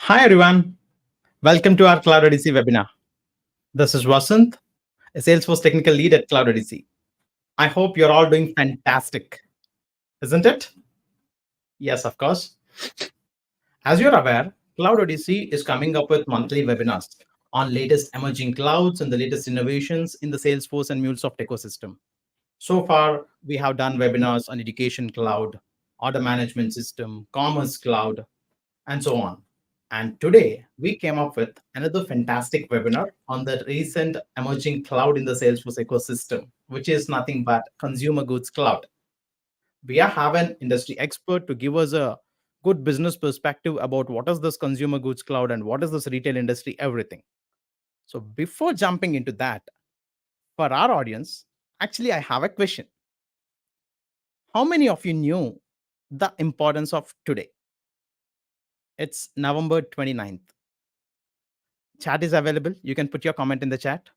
Hi everyone, welcome to our Cloud Odyssey webinar. This is Vasant, a Salesforce technical lead at Cloud Odyssey. I hope you're all doing fantastic, isn't it? Yes, of course. As you're aware, Cloud Odyssey is coming up with monthly webinars on latest emerging clouds and the latest innovations in the Salesforce and MuleSoft ecosystem. So far, we have done webinars on education cloud, order management system, commerce cloud, and so on. And today we came up with another fantastic webinar on the recent emerging cloud in the Salesforce ecosystem, which is nothing but Consumer Goods Cloud. We have an industry expert to give us a good business perspective about what is this Consumer Goods Cloud and what is this retail industry, everything. So before jumping into that, for our audience, actually, I have a question. How many of you knew the importance of today? It's November 29th. Chat is available. You can put your comment in the chat.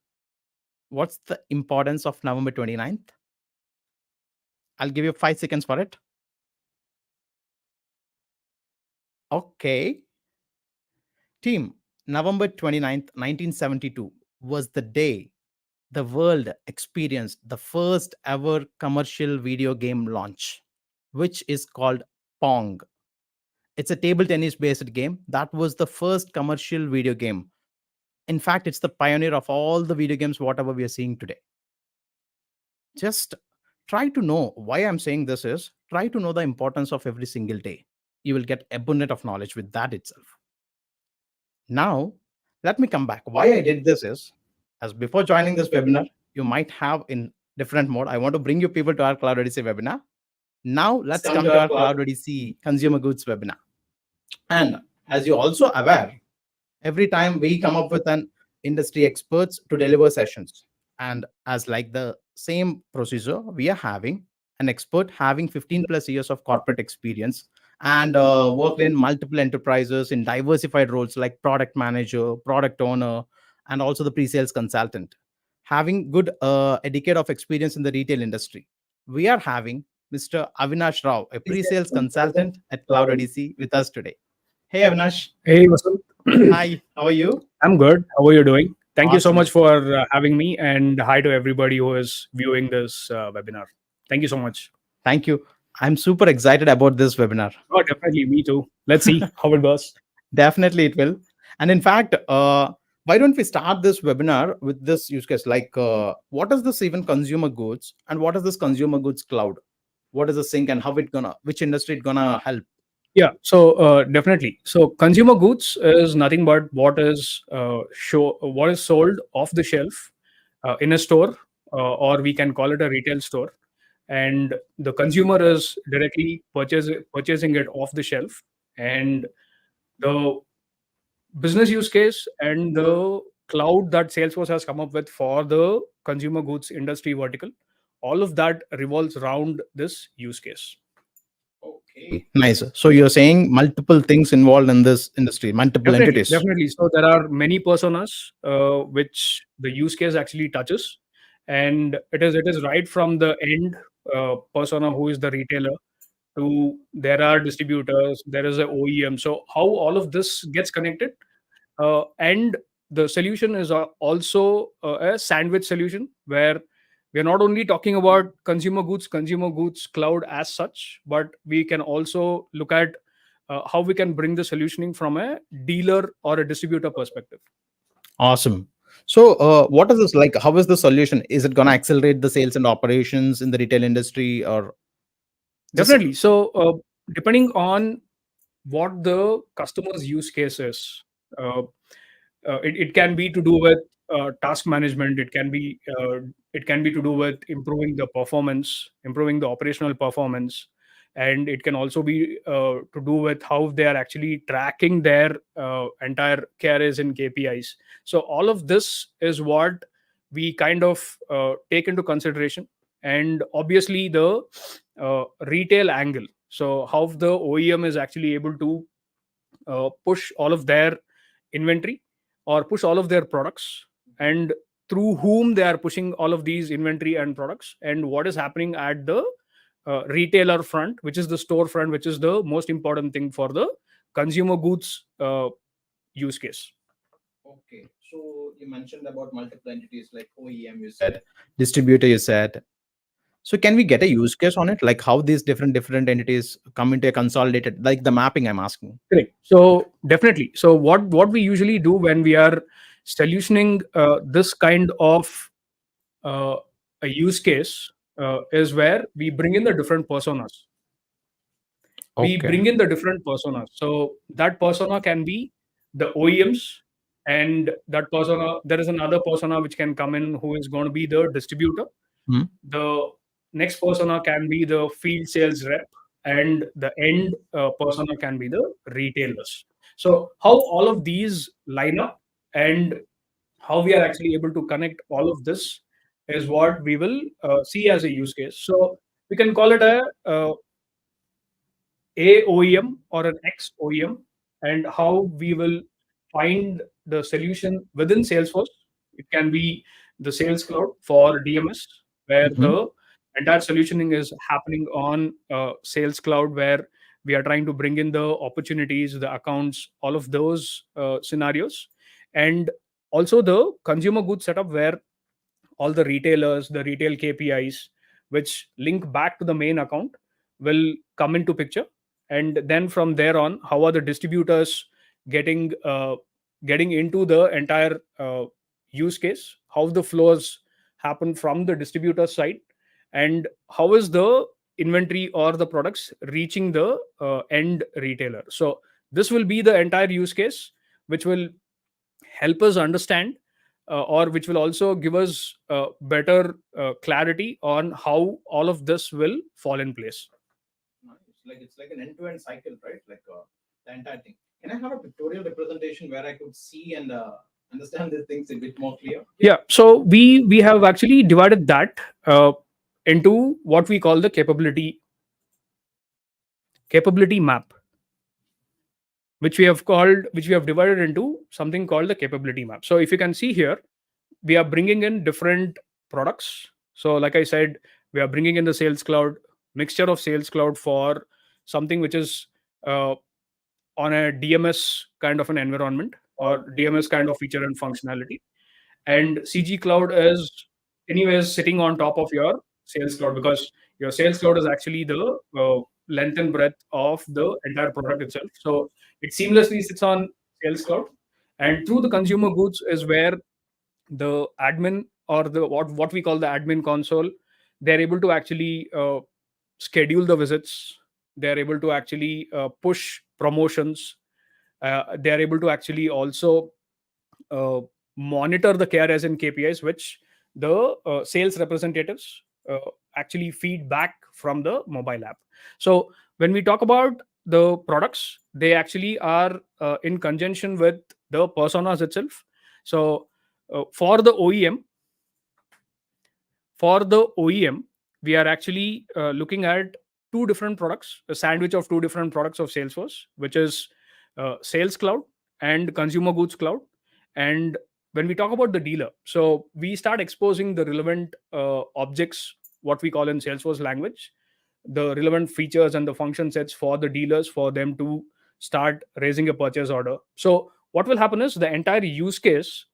What's the importance of November 29th? I'll give you 5 seconds for it. Okay. Team, November 29th, 1972 was the day the world experienced the first ever commercial video game launch, which is called Pong. It's a table tennis based game. That was the first commercial video game. In fact, it's the pioneer of all the video games, whatever we are seeing today. Just try to know why I'm saying this is try to know the importance of every single day. You will get abundant of knowledge with that itself. Now, let me come back. Why I did this is, as before joining this webinar, you might have in different mode. I want to bring you people to our Cloud Odyssey webinar. Now, let's come to our Cloud Odyssey Consumer Goods webinar. And as you're also aware, every time we come up with an industry experts to deliver sessions. And as like the same procedure, we are having an expert having 15 plus years of corporate experience and worked in multiple enterprises in diversified roles like product manager, product owner, and also the pre-sales consultant. Having good a decade of experience in the retail industry. We are having Mr. Avinash Rao, a pre-sales consultant at Cloud Odyssey with us today. Hey Avinash. Hey, Vasant. Hi, how are you? I'm good. How are you doing? Thank you so Awesome. much for having me, and hi to everybody who is viewing this webinar. Thank you so much. Thank you. I'm super excited about this webinar. Oh, definitely. Me too. Let's see how it goes. Definitely it will. And in fact, why don't we start this webinar with this use case? Like, what is this even consumer goods and what is this consumer goods cloud? What is the sync and how it gonna, which industry it gonna help? Yeah. So definitely. So consumer goods is nothing but what is sold off the shelf in a store, or we can call it a retail store, and the consumer is directly purchasing it off the shelf, and the business use case and the cloud that Salesforce has come up with for the consumer goods industry vertical, all of that revolves around this use case. Okay. Nice. So you're saying multiple things involved in this industry, multiple Definitely, entities. definitely. So there are many personas which the use case actually touches, and it is right from the end persona who is the retailer to there are distributors, there is a OEM. So how all of this gets connected, and the solution is also a sandwich solution where we are not only talking about consumer goods cloud as such, but we can also look at how we can bring the solutioning from a dealer or a distributor perspective. Awesome. So, what is this like? How is the solution? Is it gonna accelerate the sales and operations in the retail industry, or just Definitely. So, depending on what the customer's use case is, uh, it can be to do with task management. It can be to do with improving the performance, improving the operational performance, and it can also be to do with how they are actually tracking their entire KRAs and KPIs. So all of this is what we kind of take into consideration, and obviously the retail angle. So how the OEM is actually able to push all of their inventory or push all of their products, and through whom they are pushing all of these inventory and products, and what is happening at the retailer front, which is the store front, which is the most important thing for the consumer goods use case. Okay. So you mentioned about multiple entities like OEM, you said, distributor, you said. So can we get a use case on it? Like how these different entities come into a consolidated, like the mapping I'm asking. Correct. So definitely. So what we usually do when we are solutioning this kind of uh, a use case is where we bring in the different personas. We Okay. bring in the different personas. So that persona can be the OEMs, and that persona, there is another persona which can come in who is going to be the distributor. Hmm. The next persona can be the field sales rep, and the end persona can be the retailers. So how all of these line up, and how we are actually able to connect all of this, is what we will see as a use case. So we can call it a OEM or an X OEM, and how we will find the solution within Salesforce. It can be the Sales Cloud for DMS, where Hmm. the entire solutioning is happening on Sales Cloud, where we are trying to bring in the opportunities, the accounts, all of those scenarios, and also the consumer goods setup, where all the retailers, the retail KPIs, which link back to the main account, will come into picture. And then from there on, how are the distributors getting getting into the entire use case? How the flows happen from the distributor side, and how is the inventory or the products reaching the end retailer? So this will be the entire use case, which will help us understand, or which will also give us better clarity on how all of this will fall in place. Nice. Like it's like an end-to-end cycle, right? Like the entire thing. Can I have a pictorial representation where I could see and understand these things a bit more clear? Yeah, so we have actually divided that into what we call the capability map, which we have divided into something called the capability map. So if you can see here, we are bringing in different products. So like I said, we are bringing in the Sales Cloud, mixture of Sales Cloud for something which is uh, on a DMS kind of an environment, or DMS kind of feature and functionality. And CG Cloud is anyways sitting on top of your Sales Cloud, because your Sales Cloud is actually the length and breadth of the entire product itself. So it seamlessly sits on Sales Cloud. And through the consumer goods is where the admin, or the what we call the admin console, they're able to actually schedule the visits. They're able to actually push promotions. They're able to actually also uh, monitor the KRS and KPIs, which the sales representatives uh, actually feed back from the mobile app. So when we talk about the products, they actually are in conjunction with the personas itself. So for the OEM, we are actually looking at two different products, a sandwich of two different products of Salesforce, which is Sales Cloud and Consumer Goods Cloud. And when we talk about the dealer, so we start exposing the relevant objects, what we call in Salesforce language, the relevant features and the function sets for the dealers, for them to start raising a purchase order. So what will happen is the entire use case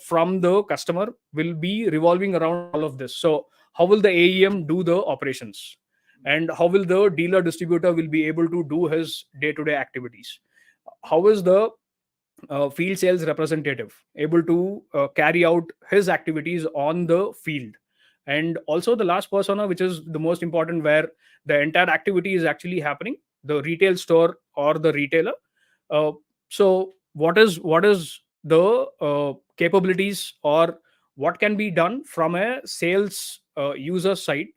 from the customer will be revolving around all of this. So how will the AEM do the operations, and how will the dealer distributor will be able to do his day to day activities? How is the field sales representative able to carry out his activities on the field? And also the last persona, which is the most important, where the entire activity is actually happening, the retail store or the retailer. So what is the capabilities, or what can be done from a sales user side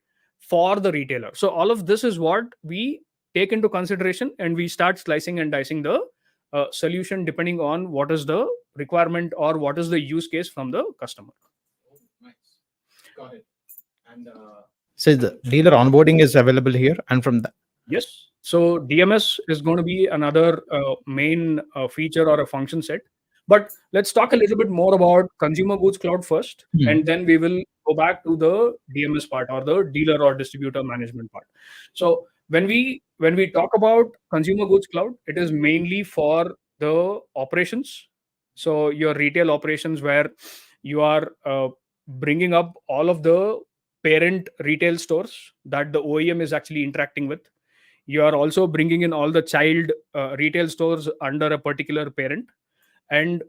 for the retailer? So all of this is what we take into consideration, and we start slicing and dicing the solution depending on what is the requirement, or what is the use case from the customer. Oh, nice. Got it. And so the dealer onboarding is available here, and from the Yes. So DMS is going to be another main feature or a function set. But let's talk a little bit more about Consumer Goods Cloud first, Hmm. and then we will go back to the DMS part, or the dealer or distributor management part. So when we talk about Consumer Goods Cloud, it is mainly for the operations. So your retail operations, where you are bringing up all of the parent retail stores that the OEM is actually interacting with. You are also bringing in all the child retail stores under a particular parent, and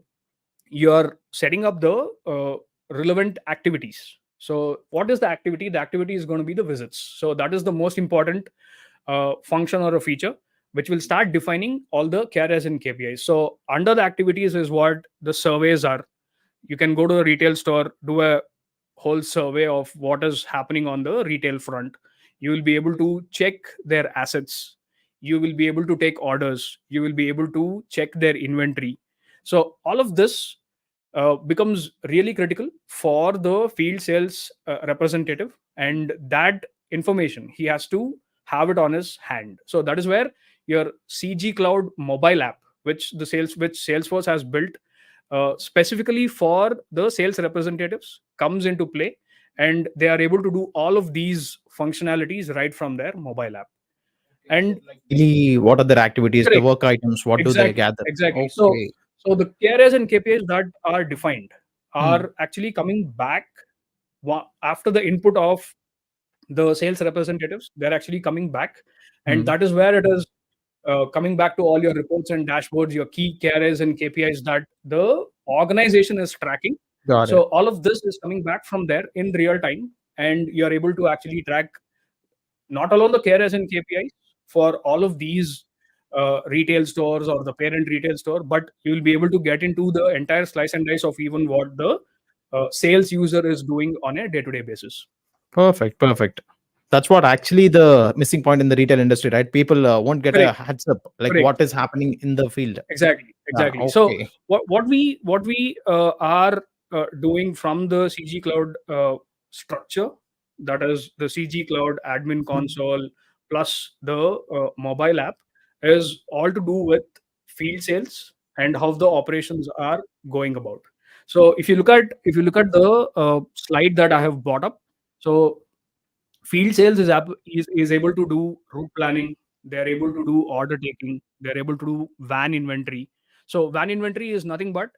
you are setting up the relevant activities. So what is the activity? The activity is going to be the visits. So that is the most important function or a feature which will start defining all the KRAs and KPIs. So under the activities is what the surveys are. You can go to the retail store, do a whole survey of what is happening on the retail front. You will be able to check their assets. You will be able to take orders. You will be able to check their inventory. So all of this becomes really critical for the field sales representative, and that information he has to have it on his hand. So that is where your CG Cloud mobile app, which Salesforce has built specifically for the sales representatives, comes into play, and they are able to do all of these functionalities right from their mobile app. And Daily, what are their activities, the correct. work items, what do they Exactly, gather? exactly. So, Okay. so the KRAs and KPIs that are defined Hmm. are actually coming back after the input of the sales representatives. They're actually coming back, and Hmm. that is where it is coming back to all your reports and dashboards, your key KRAs and KPIs that the organization is tracking. Got So it. all of this is coming back from there in real time, and you are able to actually track not alone the KRAs and KPIs for all of these retail stores or the parent retail store, but you will be able to get into the entire slice and dice of even what the sales user is doing on a day-to-day basis. Perfect. Perfect. That's what actually the missing point in the retail industry, right? People won't get a Correct. heads up like Correct. what is happening in the field. Exactly. Exactly. So Okay. what we are doing from the CG Cloud structure, that is the CG Cloud admin Hmm. console plus the mobile app, is all to do with field sales and how the operations are going about. So if you look at the slide that I have brought up, so field sales is able to do route planning. They're able to do order taking. They're able to do van inventory. So van inventory is nothing but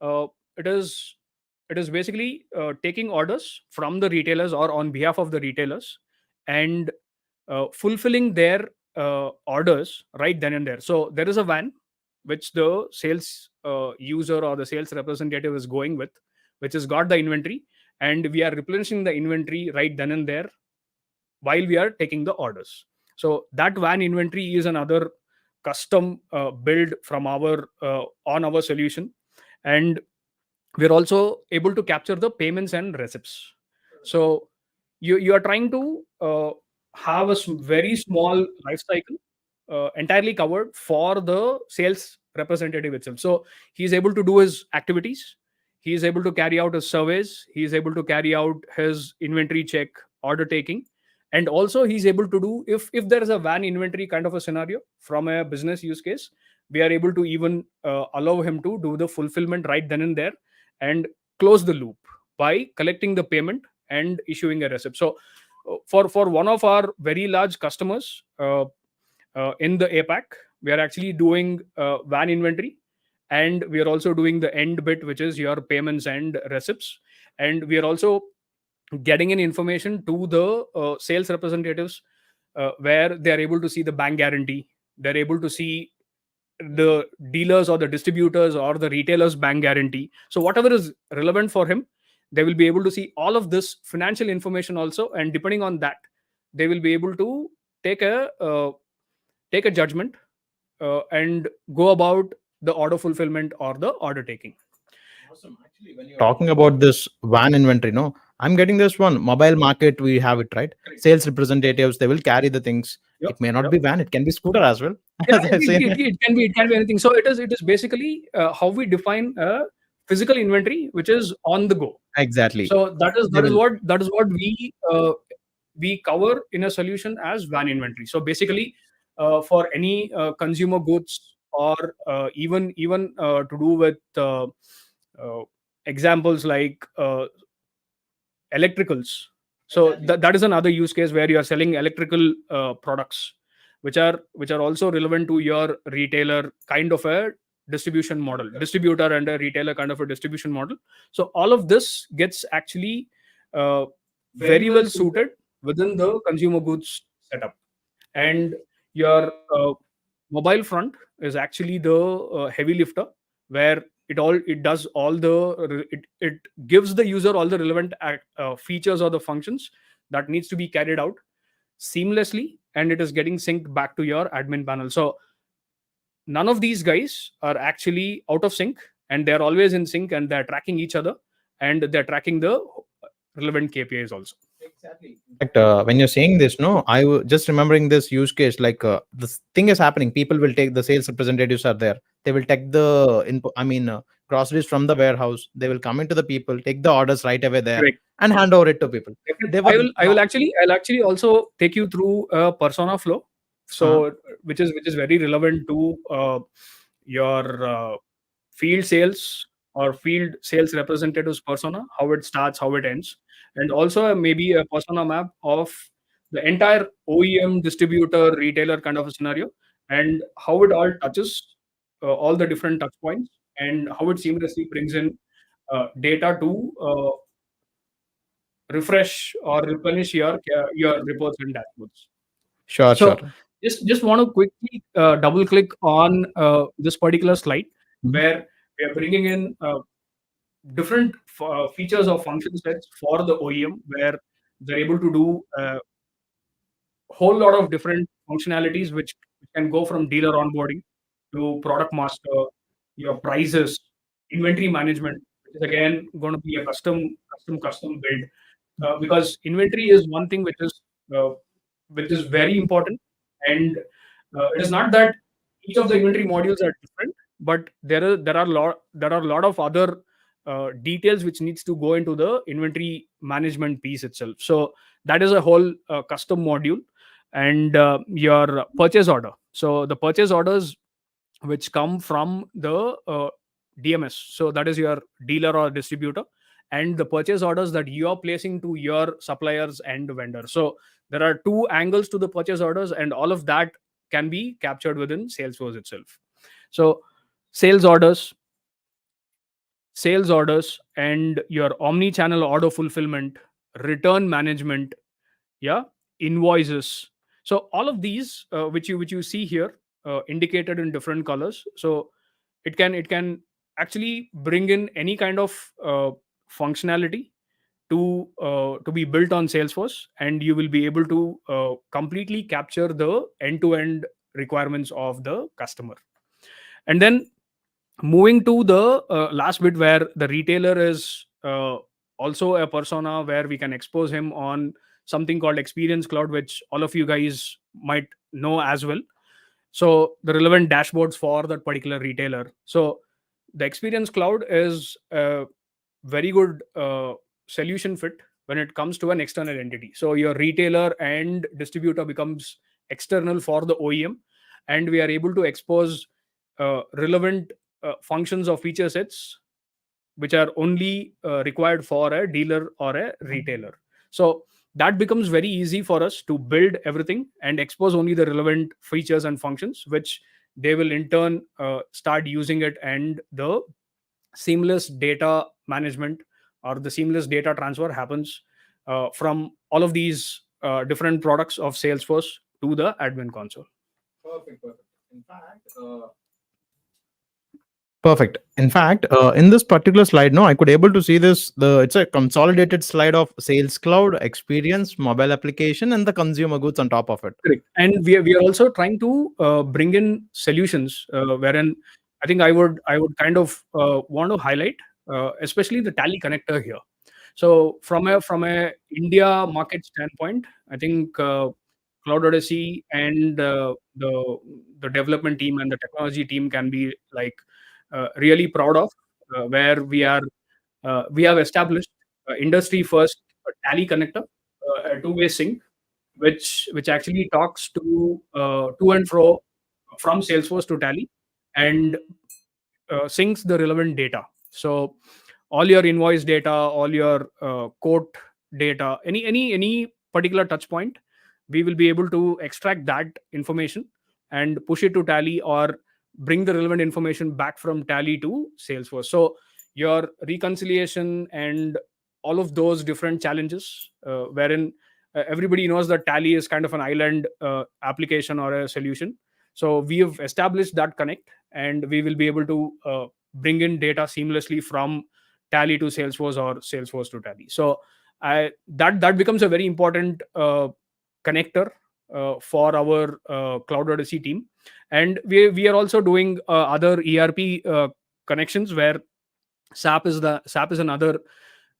uh, it is it is basically taking orders from the retailers or on behalf of the retailers, and fulfilling their orders right then and there. So there is a van which the sales user or the sales representative is going with, which has got the inventory, and we are replenishing the inventory right then and there while we are taking the orders. So that van inventory is another custom build from our on our solution, and we're also able to capture the payments and receipts. So you are trying to have a very small life cycle entirely covered for the sales representative itself. So he's able to do his activities, he is able to carry out his surveys, he is able to carry out his inventory check, order taking, and also he's able to do, if there is a van inventory kind of a scenario from a business use case, we are able to even allow him to do the fulfillment right then and there, and close the loop by collecting the payment and issuing a receipt. So for one of our very large customers in the APAC, we are actually doing van inventory, and we are also doing the end bit, which is your payments and receipts, and we are also getting in information to the sales representatives where they are able to see the bank guarantee, they're able to see the dealers or the distributors or the retailers bank guarantee. So whatever is relevant for him, they will be able to see all of this financial information also, and depending on that, they will be able to take a judgment and go about the order fulfillment or the order taking. Awesome. Actually, when you're talking about this van inventory, no, I'm getting this one mobile market. We have it right. Correct. Sales representatives, they will carry the things. Yep. It may not Yep. be van, it can be scooter as well. Yeah, As I say, it can be anything. So it is basically how we define a physical inventory which is on the go. exactly. So that is They that is will. what that is what we cover in a solution as van inventory. So basically, for any consumer goods, or even to do with uh, examples like electricals. So that is another use case where you are selling electrical products, which are also relevant to your retailer kind of a distribution model, distributor and a retailer kind of a distribution model. So all of this gets actually uh, very well suited within the consumer goods setup. And your mobile front is actually the heavy lifter, where it does all the it gives the user all the relevant features or the functions that needs to be carried out seamlessly, and it is getting synced back to your admin panel. So none of these guys are actually out of sync, and they're always in sync, and they're tracking each other, and they're tracking the relevant KPIs also. Exactly. In fact, when you're saying this, no, just remembering this use case. Like this thing is happening. People will take the sales representatives are there. They will take the input. I mean, groceries from the warehouse. They will come into the people, take the orders right away there, Correct. and hand over it to people. They were I will actually also take you through a persona flow. uh, So which is very relevant to your field sales or field sales representatives persona, how it starts, how it ends, and also maybe a persona map of the entire OEM distributor retailer kind of a scenario, and how it all touches all the different touch points, and how it seamlessly brings in data to refresh or replenish your reports and dashboards. sure, sure. So just want to quickly double click on this particular slide, Mhm. where we are bringing in different features or function sets for the OEM, where they're able to do whole lot of different functionalities, which can go from dealer onboarding to product master, your prices, inventory management, which is again going to be a custom build, because inventory is one thing uh, which is very important. And it is not that each of the inventory modules are different, but there are a lot of other details which needs to go into the inventory management piece itself. So that is a whole custom module. And your purchase order, so the purchase orders which come from the DMS, so that is your dealer or distributor, and the purchase orders that you are placing to your suppliers and vendors. So there are two angles to the purchase orders, and all of that can be captured within Salesforce itself. So sales orders, and your omni-channel order fulfillment, return management, yeah, invoices. So all of these which you see here indicated in different colors. So it can actually bring in any kind of functionality to be built on Salesforce, and you will be able to completely capture the end-to-end requirements of the customer. And then moving to the last bit, where the retailer is also a persona, where we can expose him on something called Experience Cloud, which all of you guys might know as well. So the relevant dashboards for that particular retailer. So the Experience Cloud is a very good solution fit when it comes to an external entity. So your retailer and distributor becomes external for the OEM, and we are able to expose relevant functions or feature sets which are only required for a dealer or a retailer. So that becomes very easy for us to build everything and expose only the relevant features and functions, which they will in turn start using it, and the seamless data management or the seamless data transfer happens from all of these different products of Salesforce to the admin console. Perfect, perfect. In fact, perfect. In fact, in this particular slide, no, I could able to see this. It's a consolidated slide of Sales Cloud, Experience, mobile application, and the consumer goods on top of it. Correct. And we are also trying to bring in solutions, wherein I think I would kind of want to highlight, especially the Tally connector here. So from a India market standpoint, I think Cloud Odyssey and the development team and the technology team can be like really proud of, where we have established industry first Tally connector, a two-way sync, which actually talks to and fro from Salesforce to Tally, and syncs the relevant data. So all your invoice data, all your quote data, any particular touch point, we will be able to extract that information and push it to Tally, or bring the relevant information back from Tally to Salesforce. So your reconciliation and all of those different challenges, wherein everybody knows that Tally is kind of an island application or a solution. So we have established that connect, and we will be able to bring in data seamlessly from Tally to Salesforce or Salesforce to Tally. So that becomes a very important connector for our Cloud Odyssey team. And we are also doing other ERP connections, where SAP is another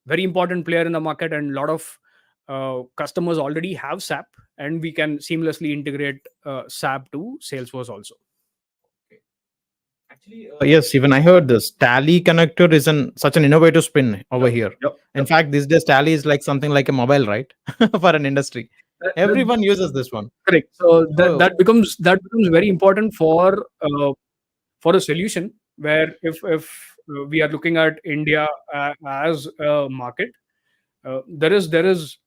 very important player in the market, and a lot of customers already have SAP, and we can seamlessly integrate SAP to Salesforce also. Actually, yes, even I heard this. Tally connector is such an innovative spin over Yep, here. yep, In yep. fact, these days Tally is like something like a mobile, right? For an industry. That Everyone uses this one. correct. So that Oh, that becomes very important for a solution, where if we are looking at India as a market, there is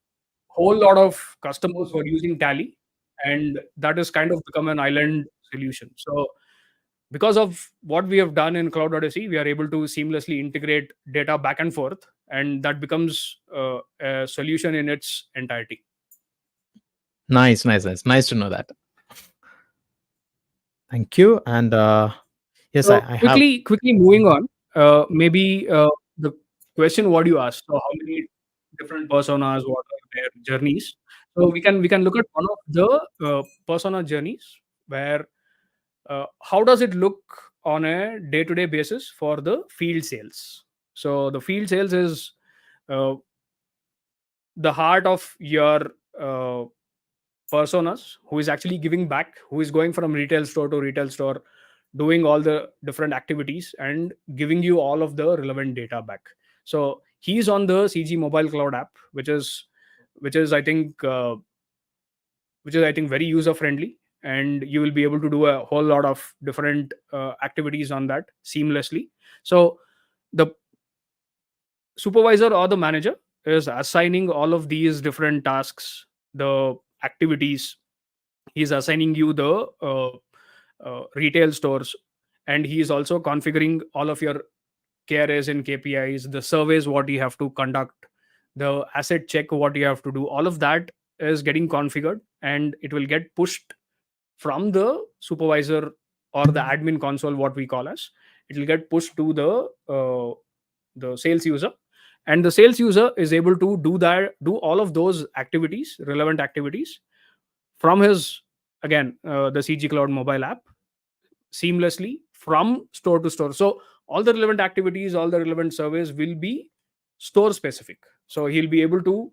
whole lot of customers who are using Tally, and that has kind of become an island solution. So because of what we have done in Cloud Odyssey, we are able to seamlessly integrate data back and forth, and that becomes a solution in its entirety. nice, nice, nice. Nice to know that. Thank you. And yes, So I have. quickly moving on, maybe the question what you asked. So how many different personas? What are their journeys? So we can look at one of the persona journeys, where how does it look on a day-to-day basis for the field sales. So the field sales is uh, the heart of your uh, personas, who is actually giving back, who is going from retail store to retail store, doing all the different activities and giving you all of the relevant data back. So he's on the CG mobile cloud app, which is I think very user friendly, and you will be able to do a whole lot of different activities on that seamlessly. So the supervisor or the manager is assigning all of these different tasks, the activities. He's assigning you the retail stores, and he is also configuring all of your KRAs and KPIs, the surveys what you have to conduct, the asset check what you have to do. All of that is getting configured, and it will get pushed from the supervisor or the admin console, what we call as. It will get pushed to the sales user, and the sales user is able to do all of those activities, relevant activities, from his, again, the CG Cloud mobile app, seamlessly from store to store. So all the relevant activities, all the relevant surveys will be store specific. So he'll be able to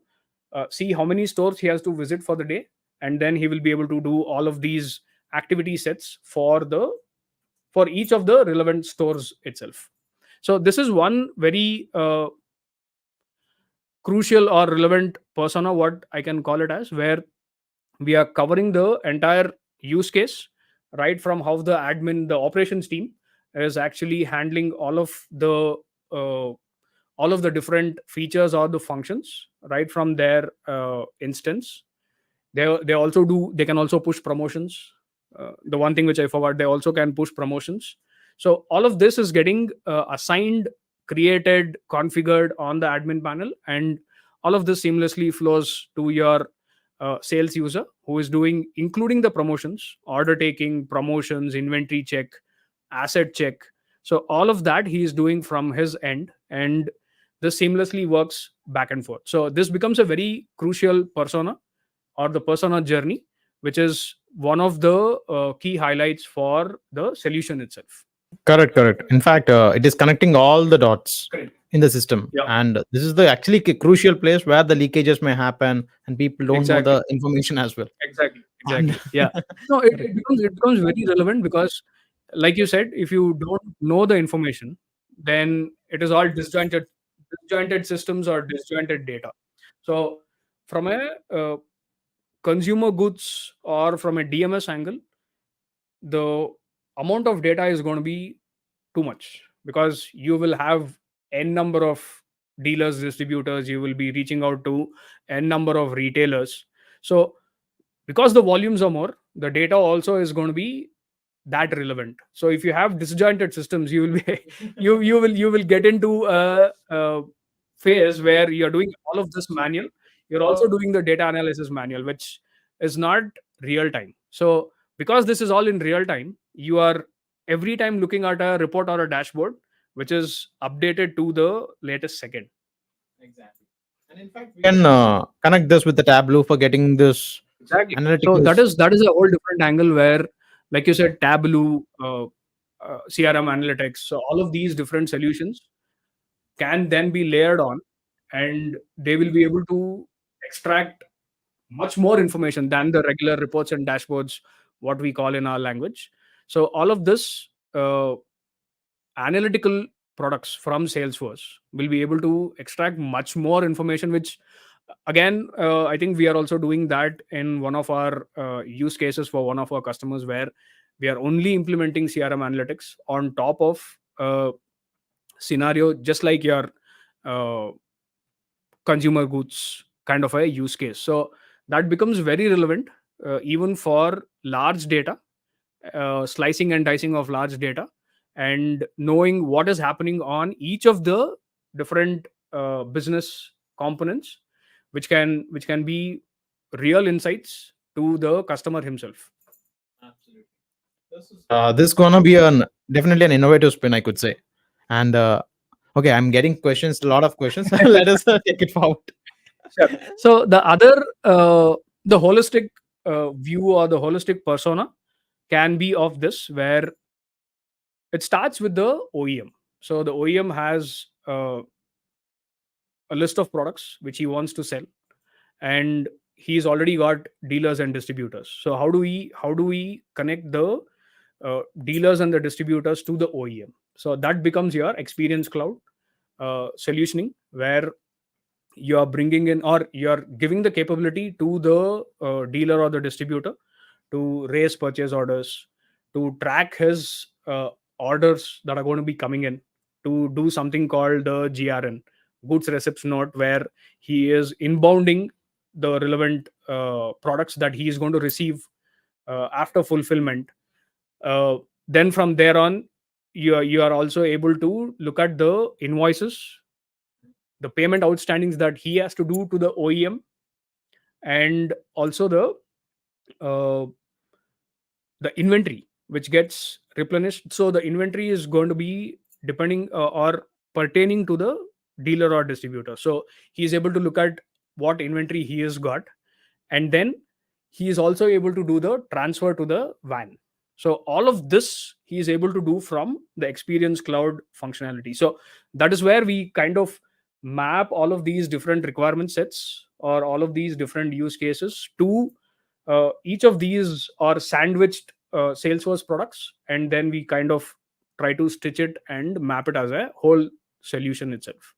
see how many stores he has to visit for the day, and then he will be able to do all of these activity sets for each of the relevant stores itself. So this is one very crucial or relevant persona, what I can call it as, where we are covering the entire use case, right from how the admin, the operations team, is actually handling uh, all of the different features or the functions right from their instance. They can also push promotions. The one thing which I forgot, they also can push promotions. So all of this is getting assigned, created, configured on the admin panel, and all of this seamlessly flows to your sales user, who is doing, including the promotions, order taking, promotions, inventory check, asset check. So all of that he is doing from his end, and this seamlessly works back and forth. So this becomes a very crucial persona, or the persona journey, which is one of the key highlights for the solution itself. Correct, correct. In fact, it is connecting all the dots Correct. in the system, Yeah. and this is the actually crucial place where the leakages may happen, and people don't know Exactly. the information as well. Exactly. And Exactly. Yeah. No, it, correct. it becomes very relevant, because, like you said, if you don't know the information, then it is all disjointed systems or disjointed data. So from a consumer goods or from a DMS angle, the amount of data is going to be too much, because you will have n number of dealers, distributors, you will be reaching out to n number of retailers. So because the volumes are more, the data also is going to be that relevant. So if you have disjointed systems, you will be you will get into a phase where you're doing all of this manual. You're also doing the data analysis manual, which is not real time. So because this is all in real time, you are every time looking at a report or a dashboard which is updated to the latest second. Exactly. And in fact, we can connect this with the Tableau for getting this Exactly. So analytical. that is a whole different angle where, like you said, Tableau, CRM analytics. So all of these different solutions can then be layered on, and they will be able to extract much more information than the regular reports and dashboards, what we call in our language. So all of this analytical products from Salesforce will be able to extract much more information, which again, I think we are also doing that in one of our use cases for one of our customers, where we are only implementing CRM analytics on top of scenario, just like your uh, consumer goods kind of a use case. So that becomes very relevant even for large data, slicing and dicing of large data, and knowing what is happening on each of the different business components, which can be real insights to the customer himself. Absolutely. This gonna be an definitely an innovative spin, I could say. And okay, I'm getting questions, a lot of questions. Let us take it forward. Sure. So the other, the holistic view or the holistic persona can be of this, where it starts with the OEM. So the OEM has a list of products which he wants to sell, and he's already got dealers and distributors. So how do we connect the dealers and the distributors to the OEM? So that becomes your experience cloud solutioning, where you're bringing in, or you're giving the capability to the dealer or the distributor to raise purchase orders, to track his orders that are going to be coming in, to do something called the GRN, goods receipts note, where he is inbounding the relevant products that he is going to receive after fulfillment. uh, then from there on, you are also able to look at the invoices, the payment outstandings that he has to do to the OEM, and also uh, the inventory which gets replenished. So the inventory is going to be depending or pertaining to the dealer or distributor. So he is able to look at what inventory he has got, and then he is also able to do the transfer to the van. So all of this he is able to do from the experience cloud functionality. So that is where we kind of map all of these different requirement sets, or all of these different use cases, to each of these are sandwiched Salesforce products, and then we kind of try to stitch it and map it as a whole solution itself.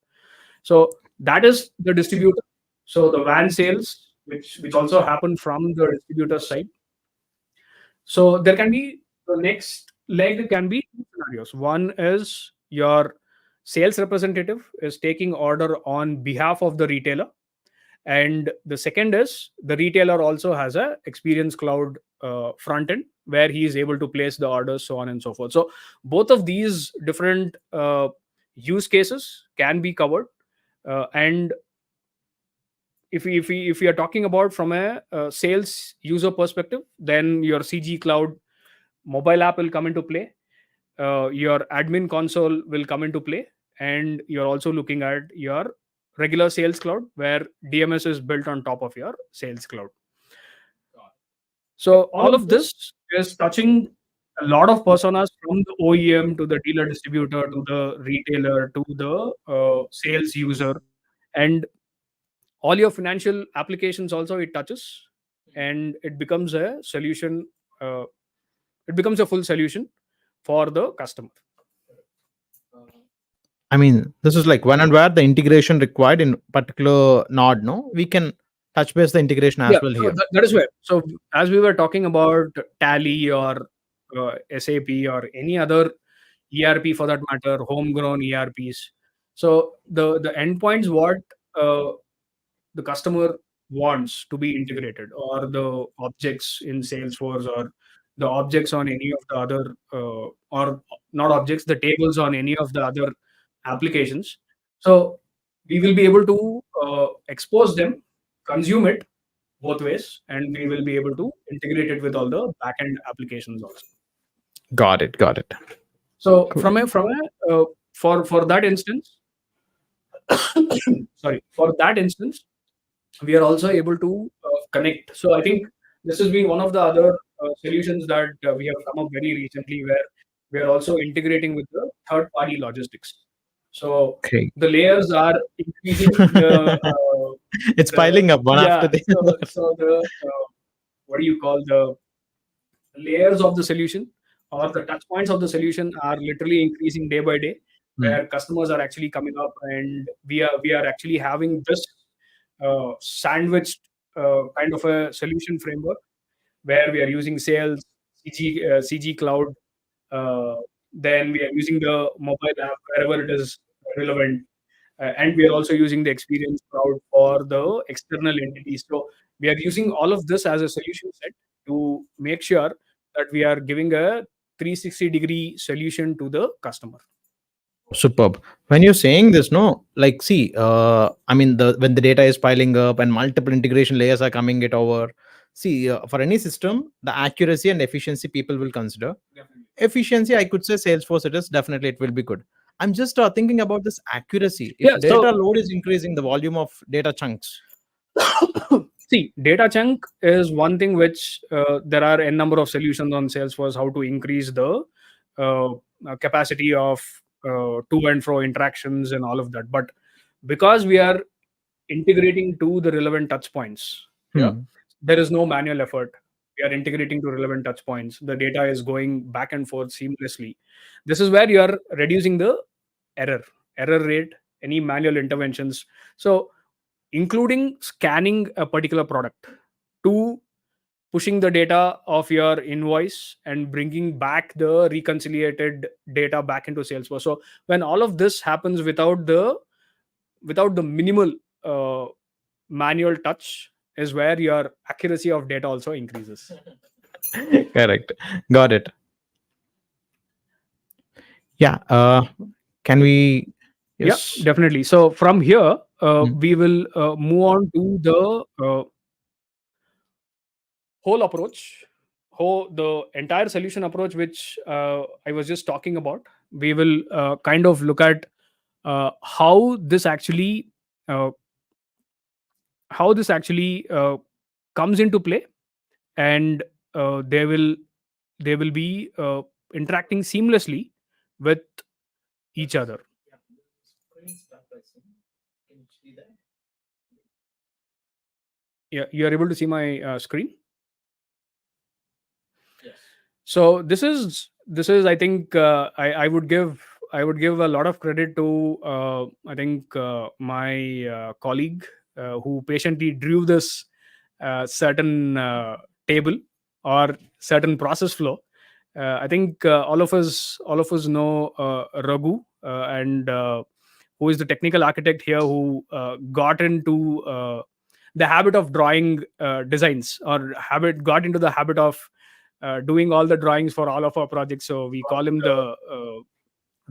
So that is the distributor. So the van sales, which also happen from the distributor side. So there can be, the next leg can be two scenarios. One is your sales representative is taking order on behalf of the retailer, and the second is the retailer also has a experience cloud front end, where he is able to place the orders, so on and so forth. So both of these different use cases can be covered. And if we are talking about from a sales user perspective, then your CG cloud mobile app will come into play, your admin console will come into play, and you're also looking at your regular sales cloud, where DMS is built on top of your sales cloud. So all of this is touching a lot of personas, from the OEM to the dealer distributor to the retailer to the sales user, and all your financial applications also it touches, and it becomes a solution. Uh, it becomes a full solution for the customer. I mean, this is like when and where the integration required in particular node. No, we can touch base the integration Yeah, as well so here. that is where. So as we were talking about Tally or SAP or any other ERP for that matter, homegrown ERPs. So the endpoints, what uh, the customer wants to be integrated, or the objects in Salesforce, or the objects on any of the other, or not objects, the tables on any of the other applications. So we will be able to expose them, consume it both ways, and we will be able to integrate it with all the backend applications also. Got it. Got it. So Cool. for that instance, sorry, for that instance, we are also able to connect. So I think this has been one of the other solutions that we have come up very recently, where we are also integrating with the third party logistics. So Okay. the layers are increasing. It's The piling up one after Yeah, the so other. the what do you call, the layers of the solution, or the touch points of the solution, are literally increasing day by day, Hmm. where customers are actually coming up, and we are actually having this sandwiched kind of a solution framework, where we are using sales, CG cloud, uh, then we are using the mobile app wherever it is relevant, and we are also using the experience cloud for the external entities. So we are using all of this as a solution set to make sure that we are giving a 360-degree solution to the customer. Superb. When you're saying this, no, like, see, I mean, the when the data is piling up and multiple integration layers are coming it over. See, for any system, the accuracy and efficiency people will consider. Definitely. Efficiency, I could say Salesforce. It is definitely it will be good. I'm just thinking about this accuracy. If Yeah. data load is increasing, the volume of data chunks. See, data chunk is one thing which there are a number of solutions on Salesforce how to increase the capacity of to and fro interactions and all of that. But because we are integrating to the relevant touch points, yeah, Hmm. there is no manual effort. We are integrating to relevant touch points. The data is going back and forth seamlessly. This is where you are reducing the error error rate, any manual interventions. So including scanning a particular product, to pushing the data of your invoice and bringing back the reconciliated data back into Salesforce. So when all of this happens without the minimal uh, manual touch, is where your accuracy of data also increases. Correct. Got it. Yeah. Can we? Yeah, Yes. definitely. So from here, Hmm. we will move on to the whole approach, the entire solution approach, which I was just talking about. We will kind of look at how this actually uh, comes into play, and they will be interacting seamlessly with each other. Yeah, you are able to see my screen. So this is I think I would give a lot of credit to I think my colleague who patiently drew this certain table or certain process flow. I think all of us know Raghu, and who is the technical architect here, who got into the habit of drawing designs, or habit got into the habit of doing all the drawings for all of our projects. So we call him the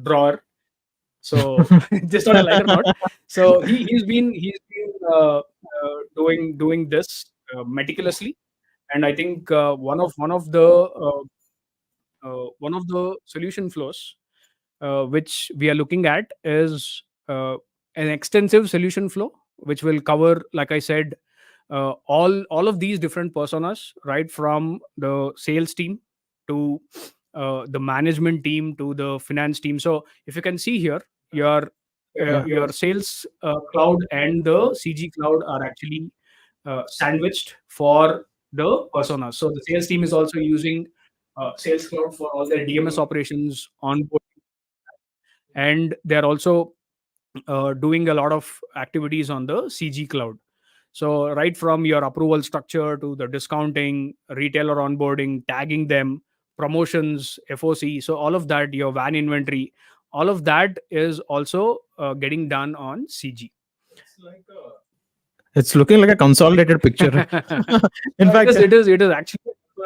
drawer. So just on a lighter note, so he's been doing this meticulously, and I think one of the solution flows which we are looking at is an extensive solution flow, which will cover, like I said, all of these different personas, right from the sales team to the management team to the finance team. So if you can see here, your Yeah. your sales cloud and the CG cloud are actually sandwiched for the personas. So the sales team is also using sales cloud for all their DMS operations on board, and they're also doing a lot of activities on the CG cloud. So right from your approval structure to the discounting, retailer onboarding, tagging them, promotions, FOC, so all of that, your van inventory, all of that is also getting done on CG. It's looking like a consolidated picture. In It fact, is. It is. It is actually.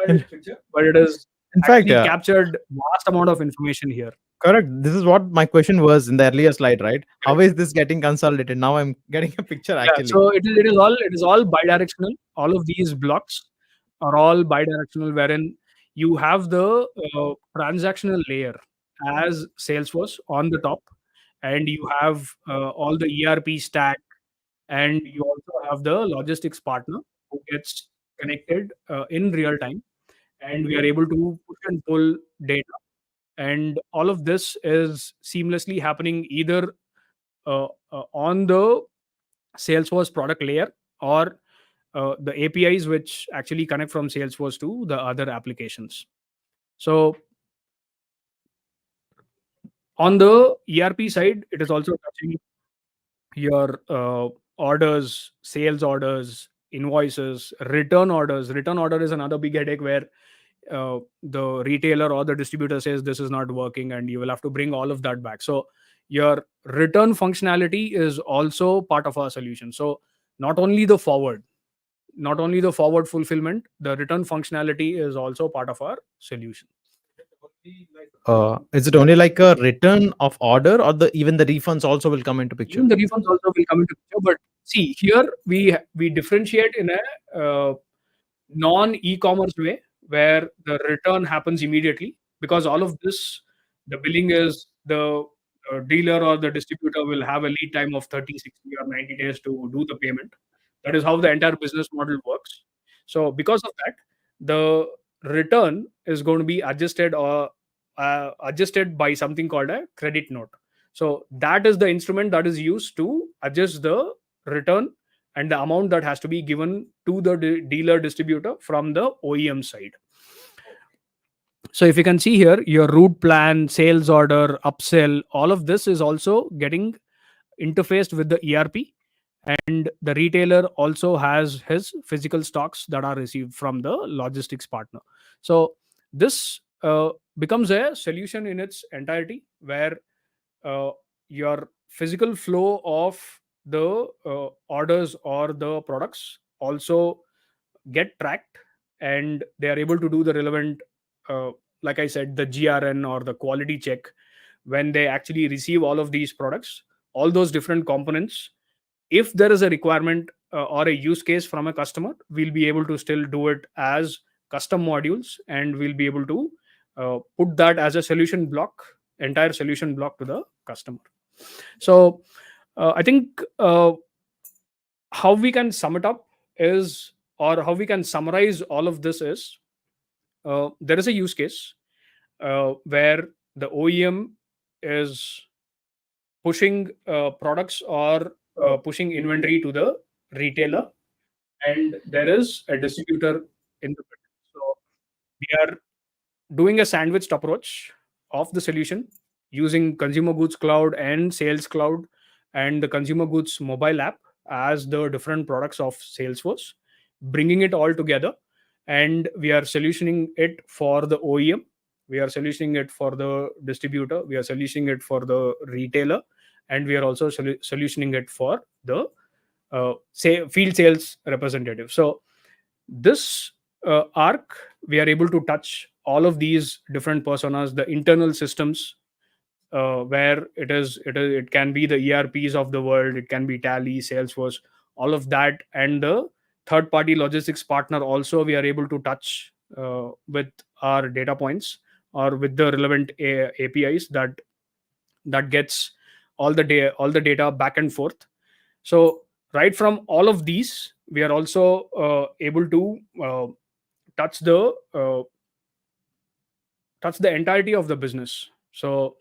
In, but it is in fact, actually captured vast amount of information here. correct. This is what my question was in the earlier slide, right? How Correct. is this getting consolidated? Now I'm getting a picture Yeah, actually. so it is all bidirectional. All of these blocks are all bidirectional, wherein you have the transactional layer as Salesforce on the top, and you have all the ERP stack, and you also have the logistics partner who gets connected in real time, and we are able to push and pull data, and all of this is seamlessly happening either on the Salesforce product layer, or the APIs which actually connect from Salesforce to the other applications. So on the ERP side, it is also touching your orders, sales orders, invoices, return orders. Return order is another big headache where the retailer or the distributor says this is not working and you will have to bring all of that back. So your return functionality is also part of our solution. So not only the forward, not only the forward fulfillment, the return functionality is also part of our solution. Is it only like a return of order, or the even the refunds also will come into picture? Even the refunds also will come into picture. But see, here we differentiate in a non-e-commerce way where the return happens immediately, because all of this, the billing is the dealer or the distributor will have a lead time of 30, 60, or 90 days to do the payment. That is how the entire business model works. So because of that, the return is going to be adjusted, or adjusted by something called a credit note. So that is the instrument that is used to adjust the return and the amount that has to be given to the dealer distributor from the OEM side. So if you can see here, your route plan, sales order, upsell, all of this is also getting interfaced with the ERP, and the retailer also has his physical stocks that are received from the logistics partner. So this becomes a solution in its entirety, where uh, your physical flow of the orders or the products also get tracked, and they are able to do the relevant, uh, like I said, the GRN or the quality check when they actually receive all of these products, all those different components. If there is a requirement or a use case from a customer, we'll be able to still do it as custom modules, and we'll be able to put that as a solution block, entire solution block to the customer. So I think how we can sum it up is, or how we can summarize all of this is, there is a use case where the OEM is pushing products or pushing inventory to the retailer, and there is a distributor in the middle. So we are doing a sandwiched approach of the solution using Consumer Goods Cloud and Sales Cloud and the Consumer Goods mobile app as the different products of Salesforce, bringing it all together. And we are solutioning it for the OEM, we are solutioning it for the distributor, we are solutioning it for the retailer, and we are also solutioning it for the say field sales representative. So this arc, we are able to touch all of these different personas, the internal systems, where it can be the ERPs of the world, it can be Tally, Salesforce, all of that, and the third party logistics partner also we are able to touch with our data points, or with the relevant APIs that gets all the data back and forth. So right from all of these, we are also able to touch the uh, touch the entirety of the business. So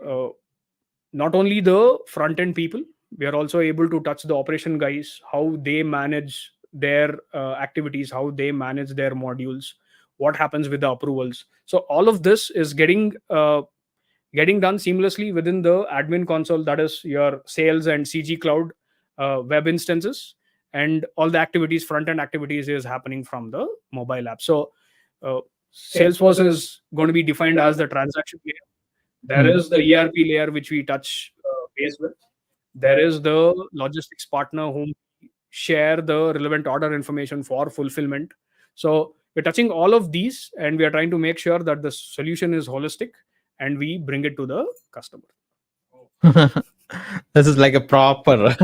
uh, not only the front end people, we are also able to touch the operation guys, how they manage their activities, how they manage their modules, what happens with the approvals. So all of this is getting done seamlessly within the admin console, that is your sales and CG cloud web instances, and all the activities, front end activities, is happening from the mobile app. So uh, Salesforce is going to be defined as the transaction layer. There Hmm. is the ERP layer which we touch base with. There is the logistics partner whom share the relevant order information for fulfillment. So we're touching all of these, and we are trying to make sure that the solution is holistic and we bring it to the customer. This is like a proper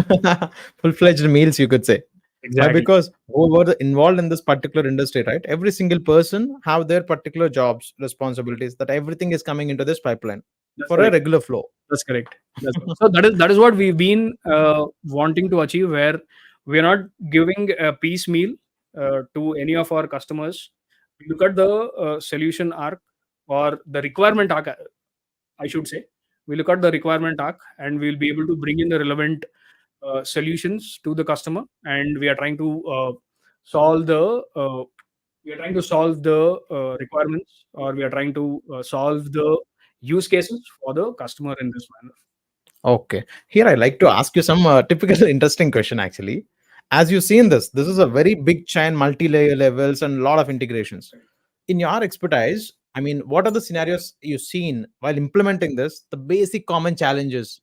full-fledged meals, you could say. Why? Exactly. Because whoever involved in this particular industry, right? Every single person have their particular jobs, responsibilities. That everything is coming into this pipeline That's for a correct. regular flow. That's correct. That's correct. So that is what we've been wanting to achieve, where we are not giving a piecemeal to any of our customers. We look at the solution arc, or the requirement arc, I should say. We look at the requirement arc, and we'll be able to bring in the relevant solutions to the customer, and solve the uh, we are trying to solve the requirements, or we are trying to solve the use cases for the customer in this manner. Okay. Here I like to ask you some typical interesting question actually. As you see in this is a very big chain, multi-layer levels and a lot of integrations. In your expertise, I mean, what are the scenarios you've seen while implementing this? The basic common challenges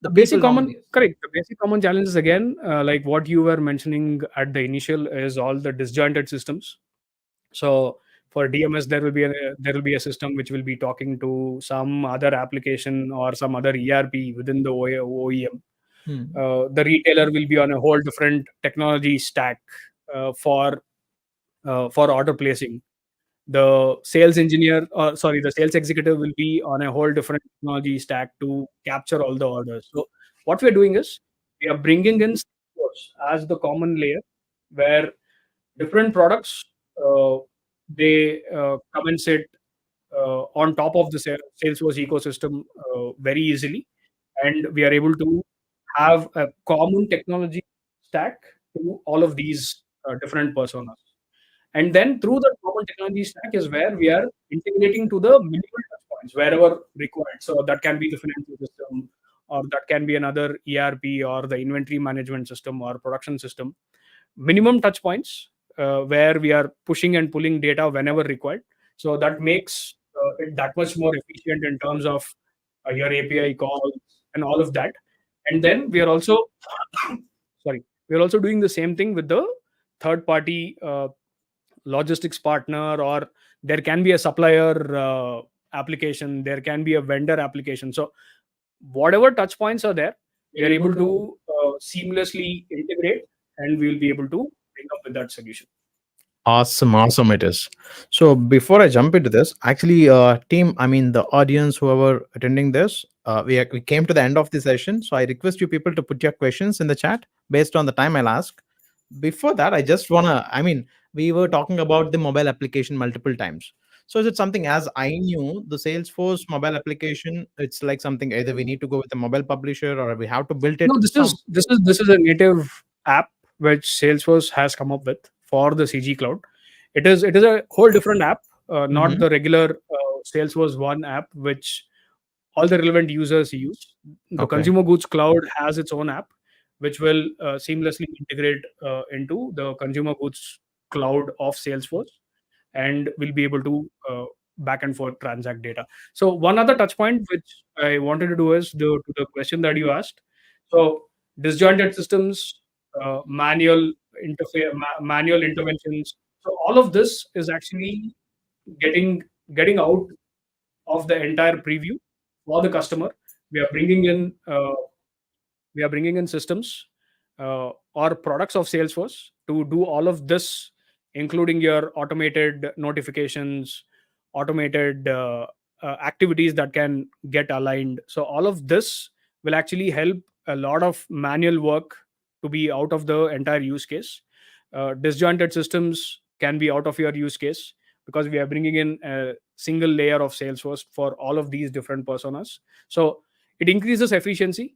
the The basic people common, normally. correct. The basic common challenges again, like what you were mentioning at the initial, is all the disjointed systems. So for DMS, there will be a system which will be talking to some other application or some other ERP within the OEM. Hmm. The retailer will be on a whole different technology stack for order placing. The sales engineer, or sorry, the sales executive will be on a whole different technology stack to capture all the orders. So what we're doing is we are bringing in Salesforce as the common layer, where different products, uh, they come and sit on top of the Salesforce ecosystem very easily, and we are able to have a common technology stack to all of these different personas. And then through the common technology stack is where we are integrating to the minimal touch points wherever required. So that can be the financial system, or that can be another ERP, or the inventory management system, or production system. Minimum touch points where we are pushing and pulling data whenever required. So that makes it that much more efficient in terms of your API calls and all of that. And then we are also sorry, we are also doing the same thing with the third party logistics partner, or there can be a supplier application, there can be a vendor application. So whatever touch points are there, we are able to seamlessly integrate, and we will be able to bring up with that solution. Awesome, awesome it is. So before I jump into this, actually, team, I mean the audience, whoever attending this, we came to the end of the session. So I request you people to put your questions in the chat based on the time I'll ask. Before that, I just wanna, I mean, we were talking about the mobile application multiple times. So is it something, as I knew the Salesforce mobile application, it's like something either we need to go with a mobile publisher or we have to build No, it from. this is a native app which Salesforce has come up with for the CG Cloud. It is a whole different app, not Mhm. the regular Salesforce One app which all the relevant users use. The Okay. Consumer Goods Cloud has its own app, which will seamlessly integrate into the Consumer Goods Cloud of Salesforce, and will be able to back and forth transact data. So one other touch point which I wanted to do is to the question that you asked. So disjointed systems, manual interventions. So all of this is actually getting getting out of the entire preview for the customer. We are bringing in systems or products of Salesforce to do all of this, including your automated notifications, automated activities that can get aligned. So all of this will actually help a lot of manual work to be out of the entire use case. Disjointed systems can be out of your use case, because we are bringing in a single layer of Salesforce for all of these different personas. So it increases efficiency.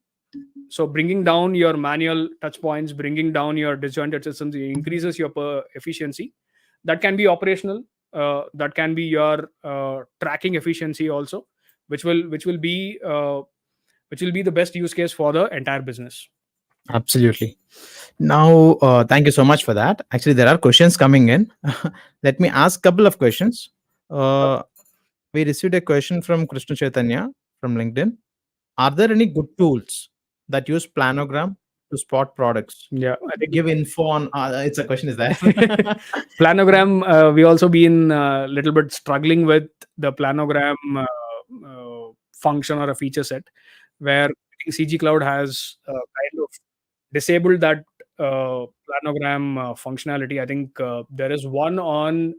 So bringing down your manual touch points, bringing down your disjointed systems, it increases your efficiency. That can be operational, that can be your tracking efficiency also, which will be the best use case for the entire business. Absolutely. Now, thank you so much for that. Actually, there are questions coming in. Let me ask couple of questions. Uh, we received a question from Krishna Chaitanya from LinkedIn. Are there any good tools that use planogram? to spot products. Yeah, I think Give info on. It's a question. Is there? planogram. We also been a little bit struggling with the planogram function or a feature set, where I think CG Cloud has kind of disabled that planogram functionality. I think there is one on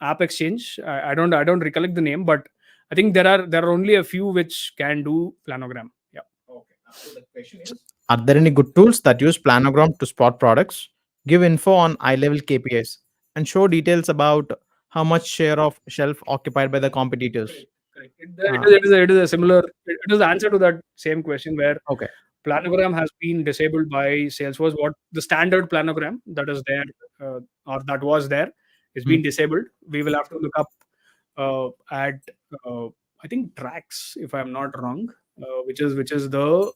App Exchange. I don't recollect the name, but I think there are only a few which can do planogram. Yeah. Okay. So the question is, are there any good tools that use planogram to spot products? Give info on eye level KPIs and show details about how much share of shelf occupied by the competitors. Correct. Correct. Uh, It is a similar. It is the answer to that same question where okay. planogram has been disabled by Salesforce. What the standard planogram that is there or that was there is Hmm. being disabled. We will have to look up at uh, I think Tracks, if I'm not wrong, which is the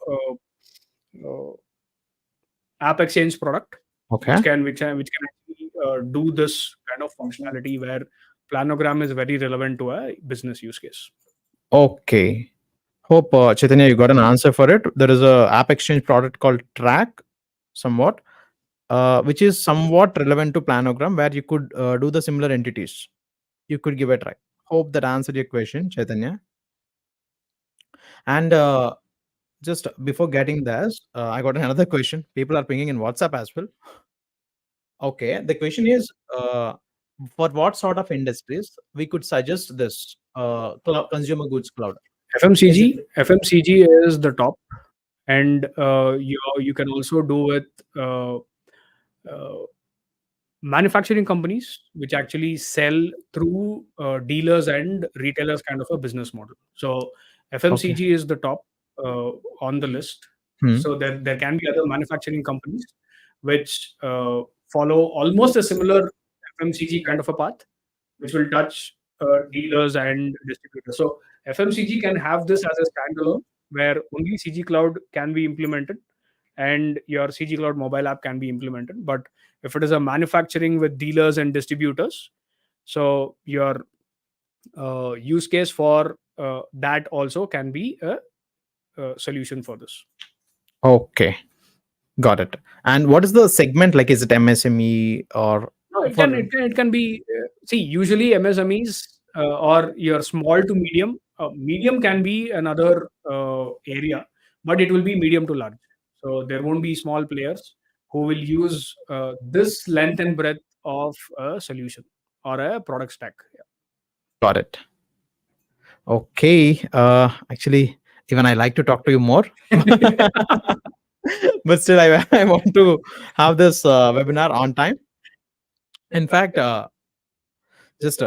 uh, App Exchange product, Okay. which can actually do this kind of functionality where planogram is very relevant to a business use case. Okay. Hope Chaitanya, you got an answer for it. There is a app exchange product called Track, somewhat, which is somewhat relevant to planogram, where you could do the similar entities. You could give a try. Hope that answered your question, Chaitanya. And just before getting this, I got another question. People are pinging in WhatsApp as well. Okay, the question is, for what sort of industries we could suggest this consumer goods cloud? Is it FMCG is the top, and you can also do with uh, uh, manufacturing companies which actually sell through dealers and retailers kind of a business model. So okay? FMCG is the top uh, on the list. Hmm. So there can be other manufacturing companies which follow almost a similar FMCG kind of a path, which will touch dealers and distributors. So FMCG can have this as a standalone where only CG Cloud can be implemented and your CG Cloud mobile app can be implemented. But if it is a manufacturing with dealers and distributors, so your use case for that also can be a solution for this. Okay, got it. And what is the segment like? Is it MSME or No, for? it can be see usually MSMEs or your small to medium. Medium can be another area, but it will be medium to large. So there won't be small players who will use this length and breadth of a solution or a product stack. Got it. Okay. Actually, even I like to talk to you more, but still, I want to have this webinar on time. In fact, just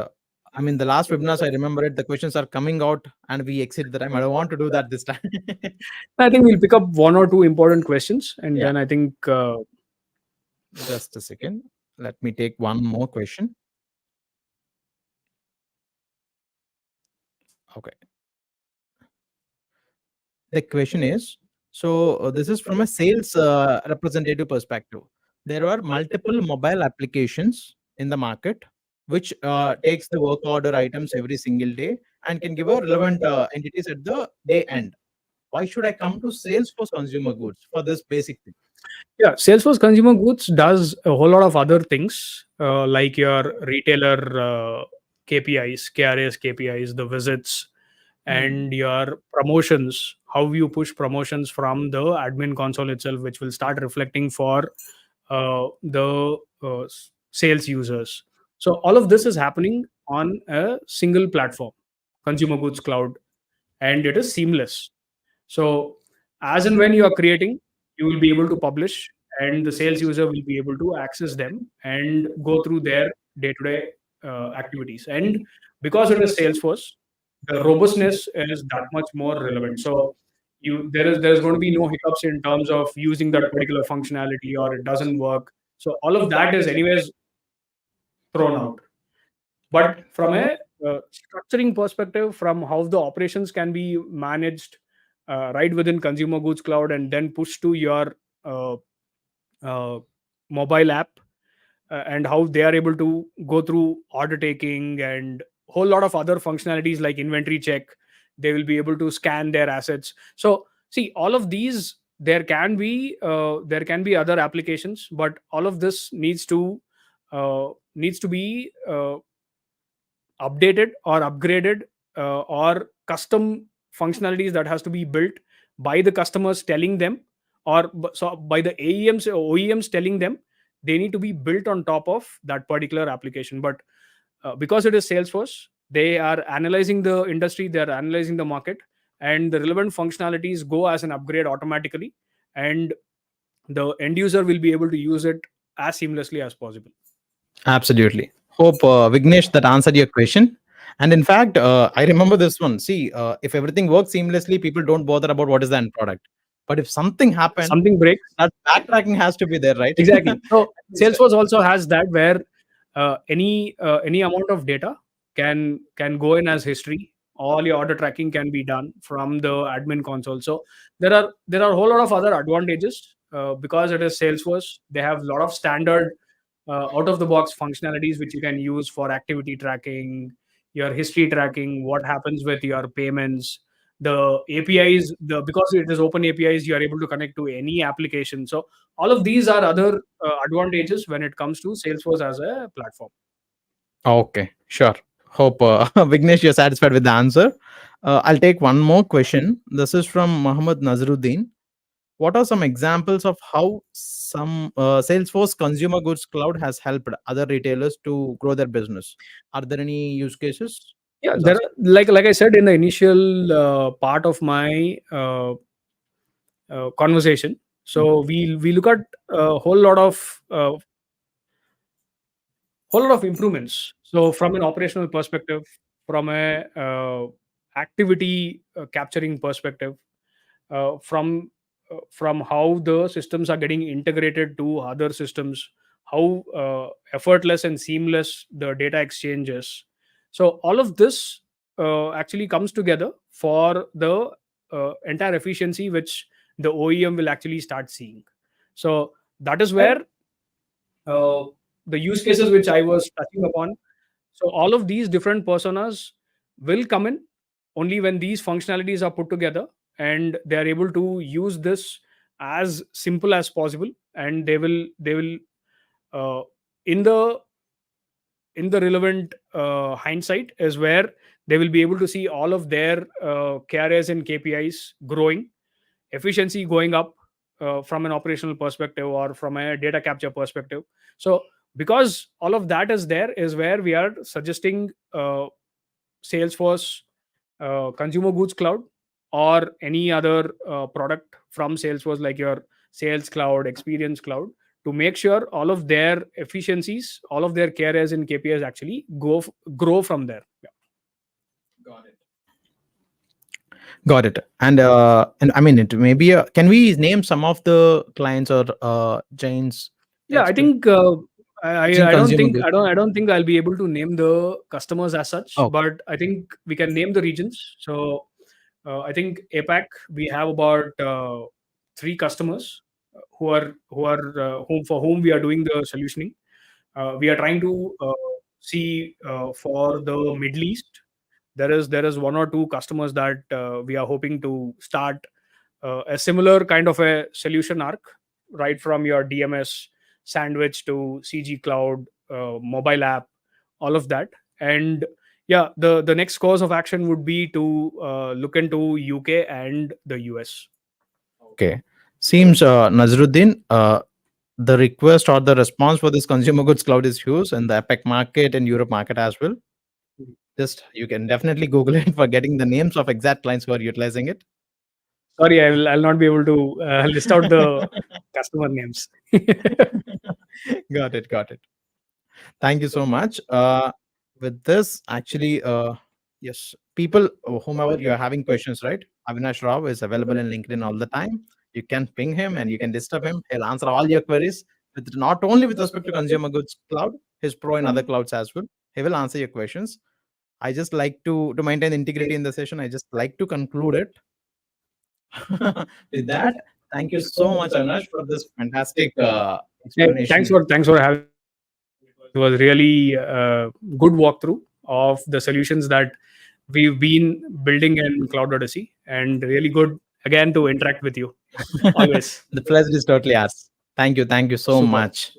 I mean, the last webinars I remember it. The questions are coming out, and we exceed the time. I don't want to do that this time. I think we'll pick up one or two important questions, and Yeah. then I think Just a second. Let me take one more question. Okay. The question is, so this is from a sales representative perspective. There are multiple mobile applications in the market which takes the work order items every single day and can give a relevant entities at the day end. Why should I come to Salesforce Consumer Goods for this basic thing? yeah, Salesforce Consumer Goods does a whole lot of other things like your retailer KPIs, KRAs KPIs, the visits, Hmm. and your promotions, how you push promotions from the admin console itself, which will start reflecting for the sales users. So all of this is happening on a single platform, Consumer Goods Cloud, and it is seamless. So as and when you are creating, you will be able to publish, and the sales user will be able to access them and go through their day-to-day activities. And because it is Salesforce, the robustness is that much more relevant. So there is going to be no hiccups in terms of using that particular functionality or it doesn't work. So all of that is anyways thrown out. But from a structuring perspective, from how the operations can be managed right within Consumer Goods Cloud and then pushed to your uh, uh, mobile app, and how they are able to go through order taking and whole lot of other functionalities like inventory check. They will be able to scan their assets. So see, all of these there can be other applications, but all of this needs to be updated or upgraded, or custom functionalities that has to be built by the customers telling them, or so by the AEMs or OEMs telling them. They need to be built on top of that particular application. But because it is Salesforce, they are analyzing the industry, they are analyzing the market, and the relevant functionalities go as an upgrade automatically, and the end user will be able to use it as seamlessly as possible. Absolutely. Hope, Vignesh, that answered your question. And in fact, I remember this one. See, if everything works seamlessly, people don't bother about what is the end product. But if something happened, Something breaks. that backtracking has to be there, right? Exactly. So At least, Salesforce also has that, where any amount of data can go in as history. All your order tracking can be done from the admin console. So there are a whole lot of other advantages, because it is Salesforce. They have a lot of standard out of the box functionalities which you can use for activity tracking, your history tracking, what happens with your payments, the APIs. Because it is open APIs, you are able to connect to any application. So all of these are other advantages when it comes to Salesforce as a platform. okay, sure. Hope, Vignesh, you're satisfied with the answer. I'll take one more question. This is from Muhammad Nazruddin. What are some examples of how some Salesforce Consumer Goods Cloud has helped other retailers to grow their business? Are there any use cases? Yeah, He's there are, asking. like I said in the initial part of my conversation. Mhm. So we look at a whole lot of improvements. So from an operational perspective, from a activity capturing perspective, from how the systems are getting integrated to other systems, how effortless and seamless the data exchange is. So all of this actually comes together for the entire efficiency which the OEM will actually start seeing. So that is where uh, the use cases which I was touching upon. So all of these different personas will come in only when these functionalities are put together, and they are able to use this as simple as possible, and they will uh, in the in the relevant hindsight is where they will be able to see all of their KRAs and KPIs growing, efficiency going up, from an operational perspective or from a data capture perspective. So because all of that is there, is where we are suggesting Salesforce Consumer Goods Cloud, or any other product from Salesforce, like your Sales Cloud, Experience Cloud, to make sure all of their efficiencies, all of their KRAs and KPIs actually grow from there. Yeah. Got it. And I mean, it maybe can we name some of the clients or chains Yeah, I think using I don't consumer think goods? I'll be able to name the customers as such, Oh, but I think we can name the regions. So I think APAC, we have about three customers whom for whom we are doing the solutioning. We are trying to see for the Middle East. There is one or two customers that we are hoping to start a similar kind of a solution arc, right from your DMS sandwich to CG Cloud, mobile app, all of that. And yeah, the next course of action would be to look into UK and the US. okay. Seems, Nazruddin, the request or the response for this consumer goods cloud is huge in the APAC market and Europe market as well. Just you can definitely Google it for getting the names of exact clients who are utilizing it. Sorry, I'll not be able to list out the customer names. Got it. Got it. Thank you so much. With this, actually, yes, people, whomever you're having questions, right? Avinash Rao is available in LinkedIn all the time. You can ping him and you can disturb him. He'll answer all your queries, with not only with respect to consumer goods cloud, his pro in other clouds as well. He will answer your questions. I just like to maintain integrity in the session. I just like to conclude it. With that, thank you so much, Avinash, for this fantastic Hey, explanation. thanks for having me. It was really good walkthrough of the solutions that we've been building in Cloud Odyssey, and really good again to interact with you. Always. The pleasure is totally ours. Thank you. Thank you so Super. much.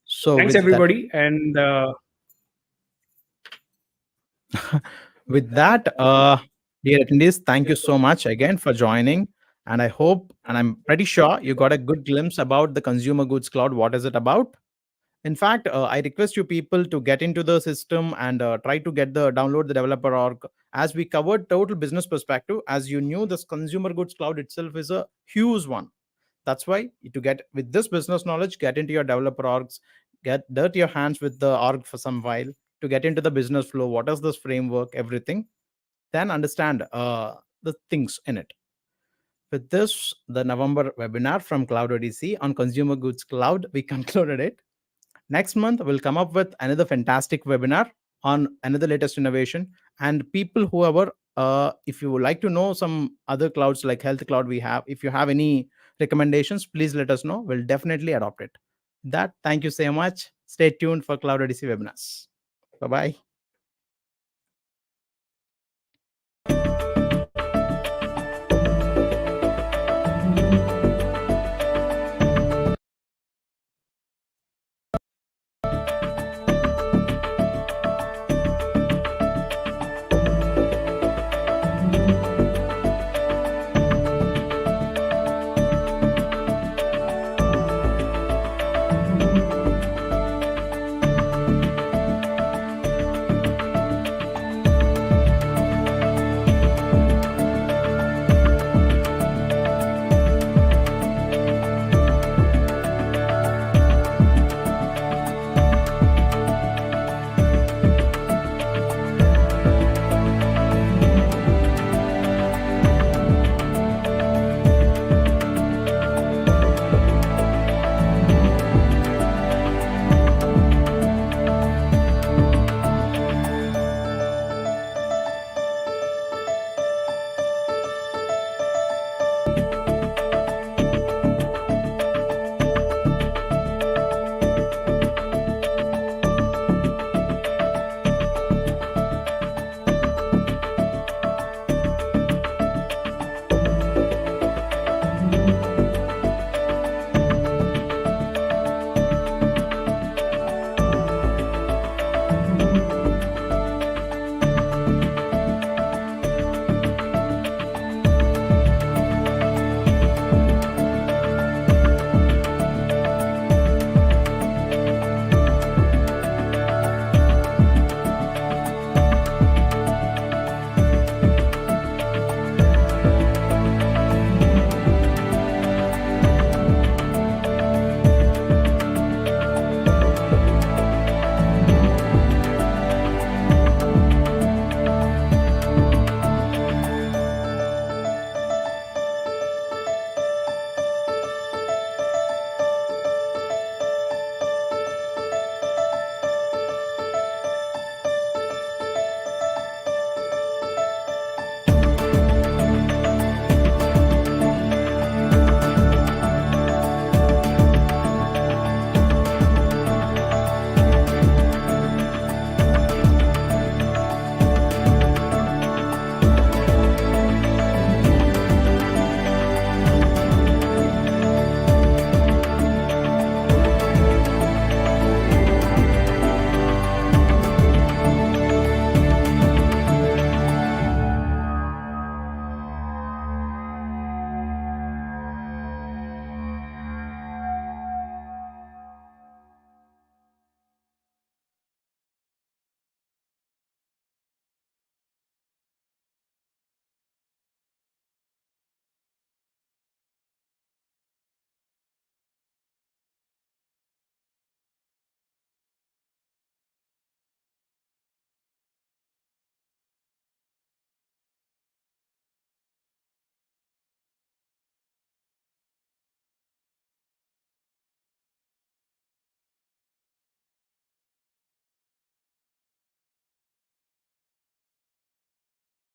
So Thanks, with that, everybody. And with that, dear attendees, thank you so much again for joining. And I hope, and I'm pretty sure you got a good glimpse about the Consumer Goods Cloud. What is it about? In fact, I request you people to get into the system and try to get the download the developer org. As we covered total business perspective, as you knew, this Consumer Goods Cloud itself is a huge one. That's why to get with this business knowledge, get into your developer orgs, get dirt your hands with the org for some while to get into the business flow. What is this framework? Everything. Then understand the things in it. With this, the November webinar from Cloud Odyssey on Consumer Goods Cloud, we concluded it. Next month, we'll come up with another fantastic webinar on another latest innovation. And people, whoever, if you would like to know some other clouds like Health Cloud we have, if you have any recommendations, please let us know. We'll definitely adopt it. That, thank you so much. Stay tuned for Cloud Odyssey webinars. Bye bye.